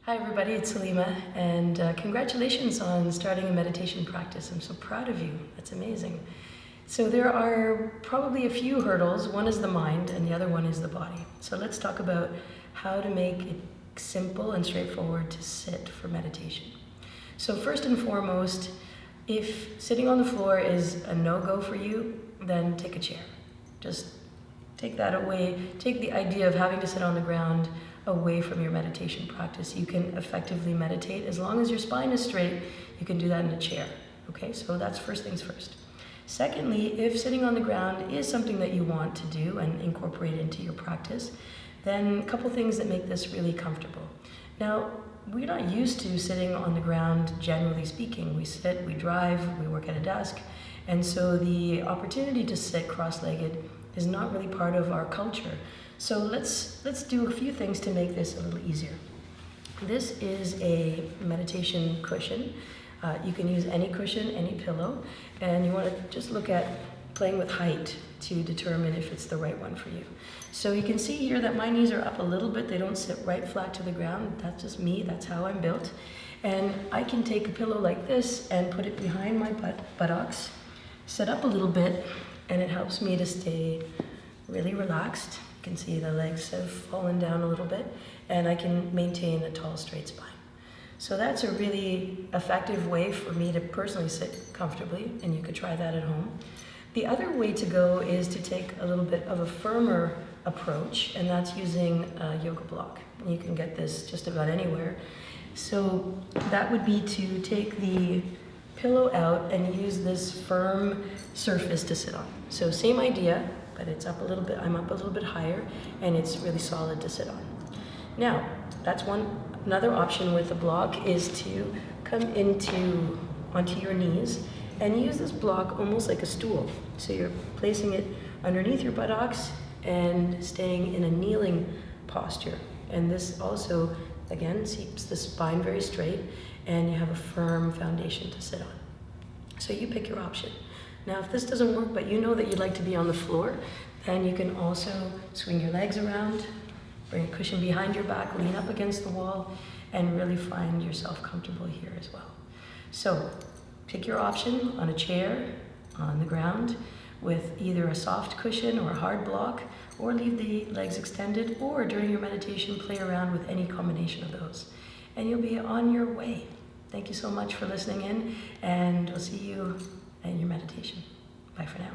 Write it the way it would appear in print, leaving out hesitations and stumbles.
Hi everybody, it's Salima, and congratulations on starting a meditation practice. I'm so proud of you. That's amazing. So there are probably a few hurdles. One is the mind and the other one is the body. So let's talk about how to make it simple and straightforward to sit for meditation. So first and foremost, if sitting on the floor is a no-go for you, then take a chair. Just take that away. Take the idea of having to sit on the ground away from your meditation practice. You can effectively meditate as long as your spine is straight. You can do that in a chair. Okay, so that's first things first. Secondly, if sitting on the ground is something that you want to do and incorporate into your practice, then a couple things that make this really comfortable. Now, we're not used to sitting on the ground, generally speaking. We sit, we drive, we work at a desk, and so the opportunity to sit cross-legged is not really part of our culture. So let's do a few things to make this a little easier. This is a meditation cushion. You can use any cushion, any pillow, and you want to just look at playing with height to determine if it's the right one for you. So you can see here that my knees are up a little bit. They don't sit right flat to the ground. That's just me. That's how I'm built. And I can take a pillow like this and put it behind my buttocks, sit up a little bit, and it helps me to stay really relaxed. You can see the legs have fallen down a little bit, and I can maintain a tall, straight spine. So that's a really effective way for me to personally sit comfortably, and you could try that at home. The other way to go is to take a little bit of a firmer approach, and that's using a yoga block. You can get this just about anywhere. So that would be to take the pillow out and use this firm surface to sit on. So same idea, but it's up a little bit, I'm up a little bit higher, and it's really solid to sit on. Now, that's one. Another option with a block is to come onto your knees and use this block almost like a stool. So you're placing it underneath your buttocks and staying in a kneeling posture. And this also, again, keeps the spine very straight, and you have a firm foundation to sit on. So you pick your option. Now, if this doesn't work, but you know that you'd like to be on the floor, then you can also swing your legs around, bring a cushion behind your back, lean up against the wall, and really find yourself comfortable here as well. So pick your option on a chair, on the ground, with either a soft cushion or a hard block, or leave the legs extended, or during your meditation, play around with any combination of those. And you'll be on your way. Thank you so much for listening in, and we'll see you in your meditation. Bye for now.